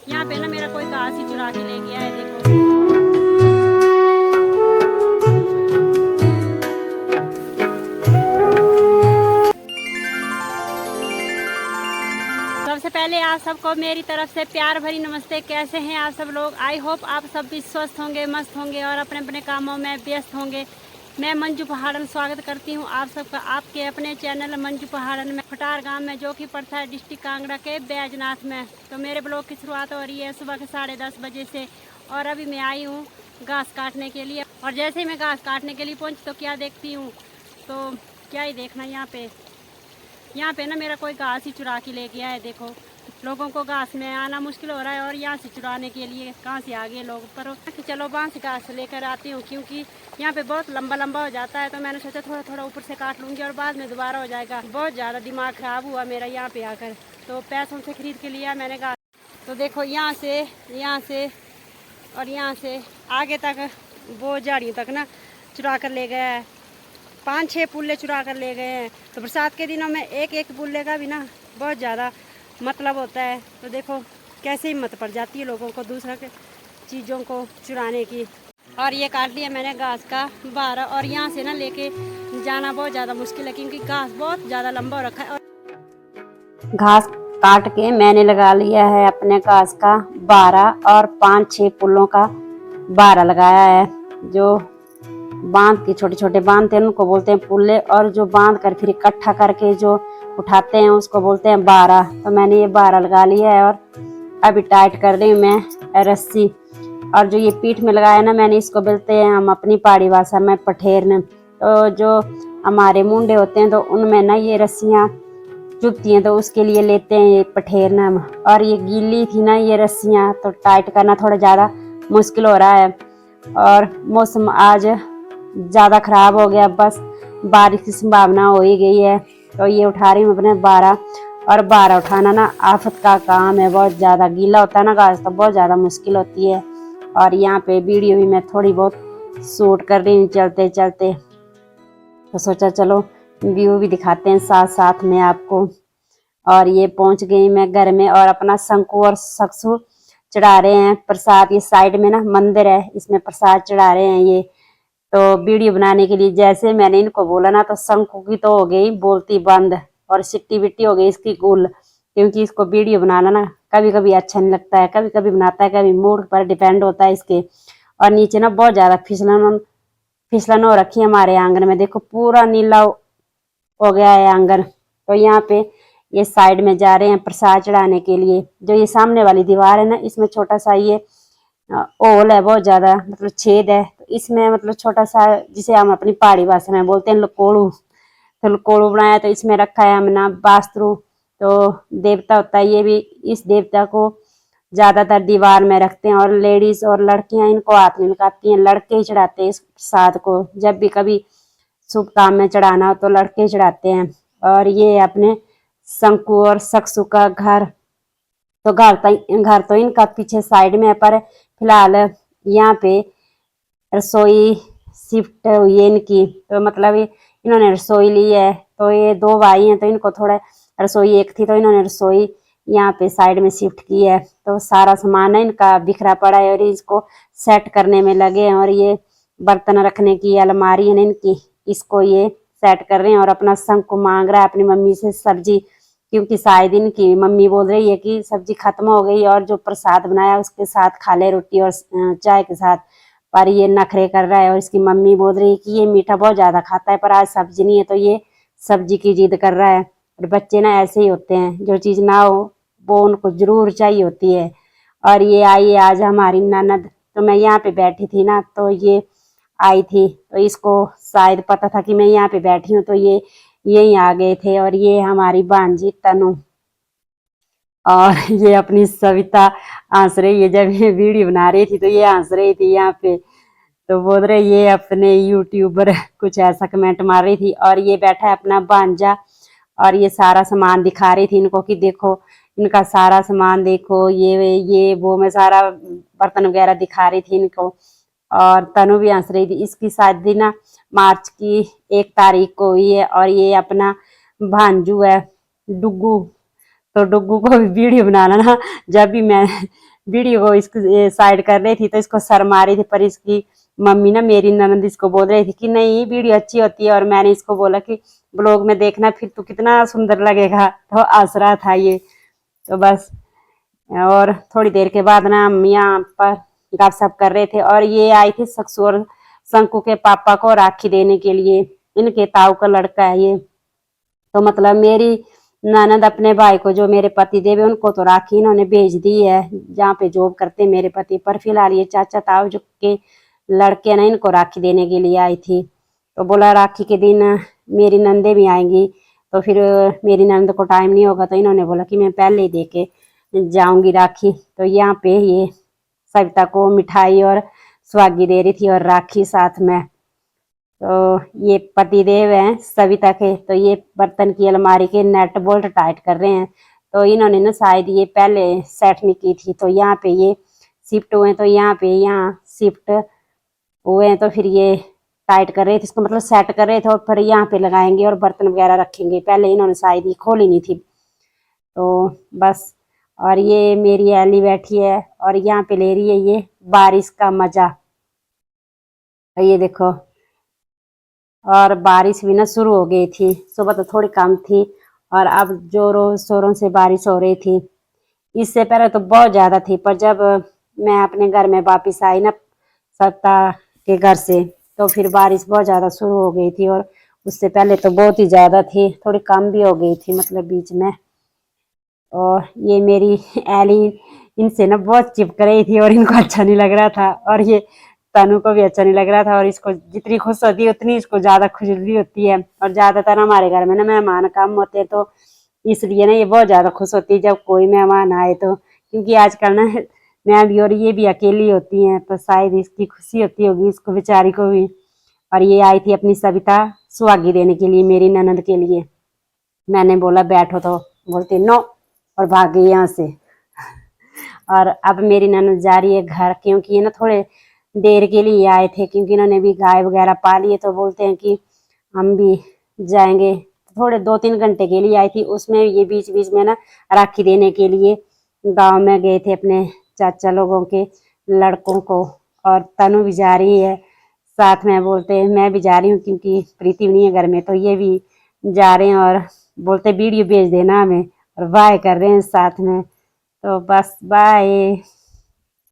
यहाँ पे ना मेरा कोई घास ही चुरा के ले गया है, देखो। सबसे पहले आप सबको मेरी तरफ से प्यार भरी नमस्ते। कैसे हैं आप सब लोग? आई होप आप सब भी स्वस्थ होंगे, मस्त होंगे और अपने अपने कामों में व्यस्त होंगे। मैं मंजू पहाड़न स्वागत करती हूं आप सबका आपके अपने चैनल मंजू पहाड़न में, फटार गांव में, जो कि पड़ता है डिस्ट्रिक्ट कांगड़ा के बैजनाथ में। तो मेरे ब्लॉग की शुरुआत हो रही है सुबह के 10:30 बजे से और अभी मैं आई हूँ घास काटने के लिए। और जैसे ही मैं घास काटने के लिए पहुँची तो क्या देखती हूँ, तो क्या ही देखना, यहाँ पे ना मेरा कोई घास ही चुरा के ले गया है, देखो। लोगों को घास में आना मुश्किल हो रहा है और यहाँ से चुराने के लिए कहाँ से आ गए लोग। पर चलो बांस घास लेकर आती हूँ, क्योंकि यहाँ पे बहुत लंबा लंबा हो जाता है। तो मैंने सोचा थोड़ा थोड़ा ऊपर से काट लूँगी और बाद में दोबारा हो जाएगा। बहुत ज़्यादा दिमाग ख़राब हुआ मेरा यहाँ पे आकर, तो पैसों से खरीद के लिया मैंने घास। तो देखो यहाँ से और यहाँ से आगे तक वो झाड़ियों तक ना चुरा कर ले गया है। 5-6 पुल्ले चुरा कर ले गए हैं। तो बरसात के दिनों में एक एक पुल्ले का भी ना बहुत ज़्यादा मतलब होता है। तो देखो कैसे हिम्मत पड़ जाती है लोगों को दूसरा के चीज़ों को चुराने की। और ये काट लिया मैंने घास का बार, और यहाँ से ना लेके जाना बहुत ज़्यादा मुश्किल है, क्योंकि घास बहुत ज़्यादा लंबा हो रखा है। और घास काट के मैंने लगा लिया है अपने घास का 12 और 5-6 पुल्लों का 12 लगाया है। जो बांध के छोटे छोटे बांधते हैं उनको बोलते हैं पुल्ले, और जो बांध कर फिर इकट्ठा करके जो उठाते हैं उसको बोलते हैं 12। तो मैंने ये 12 लगा लिया है और अभी टाइट कर रही हूँ मैं रस्सी। और जो ये पीठ में लगाया ना मैंने, इसको बोलते हैं हम अपनी पहाड़ी भाषा में पठेरन। तो जो हमारे मुंडे होते हैं तो उनमें ना ये रस्सियाँ चुभती हैं, तो उसके लिए लेते हैं ये पठेरना। और ये गीली थी ना ये रस्सियाँ, तो टाइट करना थोड़ा ज़्यादा मुश्किल हो रहा है। और मौसम आज ज़्यादा ख़राब हो गया, बस बारिश की संभावना हो ही गई है। तो ये उठा रही हूँ अपने 12, और 12 उठाना ना आफत का काम है। बहुत ज़्यादा गीला होता है ना घास, तो बहुत ज़्यादा मुश्किल होती है। और यहाँ पे वीडियो भी मैं थोड़ी बहुत शूट कर रही हूँ चलते चलते, तो सोचा चलो व्यू भी दिखाते हैं साथ साथ में आपको। और ये पहुँच गई मैं घर में, और अपना शंकु और सक्सु चढ़ा रहे हैं प्रसाद। ये साइड में ना मंदिर है, इसमें प्रसाद चढ़ा रहे हैं ये। तो वीडियो बनाने के लिए जैसे मैंने इनको बोला ना, तो शंकु की तो हो गई बोलती बंद और सिट्टी बिट्टी हो गई इसकी गुल, क्योंकि इसको वीडियो बनाना ना कभी कभी अच्छा नहीं लगता है, कभी कभी बनाता है, कभी मूड पर डिपेंड होता है इसके। और नीचे ना बहुत ज्यादा फिसलन हो रखी है हमारे आंगन में, देखो पूरा नीला हो गया है आंगन। तो यहाँ पे ये साइड में जा रहे हैं प्रसाद चढ़ाने के लिए। जो ये सामने वाली दीवार है ना, इसमें छोटा सा ये ओल है, बहुत ज्यादा मतलब छेद है। तो इसमें मतलब छोटा सा, जिसे हम अपनी पहाड़ी भाषा में बोलते हैं लकोड़ू, तो लकोड़ू बनाया। तो इसमें रखा है हमने वास्तु, तो देवता होता है ये भी। इस देवता को ज्यादातर दीवार में रखते हैं, और लेडीज और लड़कियां इनको हाथ में लगाती हैं। लड़के ही चढ़ाते हैं इस प्रसाद को, जब भी कभी शुभ काम में चढ़ाना हो तो लड़के चढ़ाते हैं। और ये अपने शंकु और सक्सु का घर, तो घर तो इनका पीछे साइड में है, पर फिलहाल यहाँ पे रसोई शिफ्ट हुई है इनकी। तो मतलब इन्होंने रसोई ली है। तो ये 2 भाई हैं, तो इनको थोड़ा रसोई एक थी, तो इन्होंने रसोई यहाँ पे साइड में शिफ्ट की है। तो सारा सामान है इनका बिखरा पड़ा है और इसको सेट करने में लगे हैं। और ये बर्तन रखने की अलमारी है ना इनकी, इसको ये सेट कर रहे हैं। और अपना शंकु मांग रहा है अपनी मम्मी से सब्जी, क्योंकि शायद इनकी मम्मी बोल रही है कि सब्जी खत्म हो गई और जो प्रसाद बनाया उसके साथ खा ले, रोटी और चाय के साथ। पर ये नखरे कर रहा है, और इसकी मम्मी बोल रही है कि ये मीठा बहुत ज्यादा खाता है, पर आज सब्जी नहीं है, तो ये सब्जी की जिद कर रहा है। और बच्चे ना ऐसे ही होते हैं, जो चीज ना हो वो उनको जरूर चाहिए होती है। और ये आई है आज हमारी ननद। तो मैं यहाँ पे बैठी थी ना, तो ये आई थी, तो इसको शायद पता था कि मैं यहाँ पे बैठी हूँ, तो ये यहीं आ गए थे। और ये हमारी भांजी तनु, और ये अपनी सविता हंस रही है। जब ये वीडियो बना रही थी तो ये हंस रही थी यहाँ पे, तो बोल रहे ये अपने यूट्यूबर, कुछ ऐसा कमेंट मार रही थी। और ये बैठा है अपना भांजा, और ये सारा सामान दिखा रही थी इनको कि देखो इनका सारा सामान देखो, ये वो, मैं सारा बर्तन वगैरह दिखा रही थी इनको। और तनु भी हंस रही थी। इसकी शादी ना मार्च की 1 तारीख को हुई है। और ये अपना भांजू है डुगू, तो डुगू को भी वीडियो बनाना ना, जब भी मैं वीडियो को इसको साइड कर रही थी तो इसको शर्म आ रही थी, पर इसकी मम्मी ना, मेरी ननद, इसको बोल रही थी कि नहीं वीडियो अच्छी होती है। और मैंने इसको बोला कि ब्लॉग में देखना फिर तो कितना सुंदर लगेगा, तो हंस रहा था ये। तो बस, और थोड़ी देर के बाद ना हम यहाँ पर गपशप कर रहे थे और ये आई थी सक्सू और शंकु के पापा को राखी देने के लिए। इनके ताऊ का लड़का है ये। तो मतलब मेरी ननद अपने भाई को, जो मेरे पति देव है, उनको तो राखी इन्होंने भेज दी है जहाँ पे जॉब करते मेरे पति। पर फिलहाल ये चाचा ताऊ जो के लड़के ना, इनको राखी देने के लिए आई थी। तो बोला राखी के दिन मेरी नंदे भी आएंगी, तो फिर मेरी नंद को टाइम नहीं होगा, तो इन्होंने बोला कि मैं पहले ही दे के जाऊंगी राखी। तो यहाँ पे ये सविता को मिठाई और स्वागी दे रही थी और राखी साथ में। तो ये पतिदेव हैं सविता के, तो ये बर्तन की अलमारी के नट बोल्ट टाइट कर रहे हैं। तो इन्होंने ना शायद ये पहले सेट नहीं की थी, तो यहाँ पे ये शिफ्ट हुए, तो यहाँ पे यहाँ शिफ्ट हुए हैं, तो फिर ये टाइट कर रहे थे इसको, मतलब सेट कर रहे थे, और फिर यहाँ पे लगाएंगे और बर्तन वगैरह रखेंगे। पहले इन्होंने शायद ये खोली नहीं थी। तो बस, और ये मेरी एली बैठी है और यहाँ पे ले रही है ये बारिश का मजा। ये देखो, और बारिश भी ना शुरू हो गई थी। सुबह तो थोड़ी कम थी और अब जोरों शोरों से बारिश हो रही थी। इससे पहले तो बहुत ज्यादा थी, पर जब मैं अपने घर में वापिस आई ना सत्ता के घर से, तो फिर बारिश बहुत ज्यादा शुरू हो गई थी। और उससे पहले तो बहुत ही ज्यादा थी, थोड़ी कम भी हो गई थी मतलब बीच में। और ये मेरी एली इनसे ना बहुत चिपक रही थी और इनको अच्छा नहीं लग रहा था, और ये तनु को भी अच्छा नहीं लग रहा था। और इसको जितनी खुश होती है उतनी इसको ज्यादा खुजली होती है। और ज्यादातर हमारे घर में ना मेहमान कम होते हैं, तो इसलिए ना ये बहुत ज्यादा खुश होती है जब कोई मेहमान आए। तो क्योंकि आजकल ना मैं भी और ये भी अकेली होती हैं, तो शायद इसकी खुशी होती होगी इसको बेचारी को भी। और ये आई थी अपनी सविता सुहागी देने के लिए मेरी ननद के लिए। मैंने बोला बैठो, तो बोलती नो, और भाग गई यहाँ से। और अब मेरी ननद जा रही है घर, क्योंकि ये ना थोड़े देर के लिए आए थे, क्योंकि इन्होंने भी गाय वगैरह पाली है। तो बोलते हैं कि हम भी जाएंगे। थोड़े 2-3 घंटे के लिए आई थी, उसमें ये बीच बीच में ना राखी देने के लिए गांव में गए थे अपने चाचा लोगों के लड़कों को। और तनु भी जा रही है साथ में। बोलते हैं मैं भी जा रही हूँ, क्योंकि प्रीति नहीं है घर में, तो ये भी जा रहे हैं। और बोलते वीडियो भेज देना हमें, और बाय कर रहे हैं साथ में। तो बस बाय।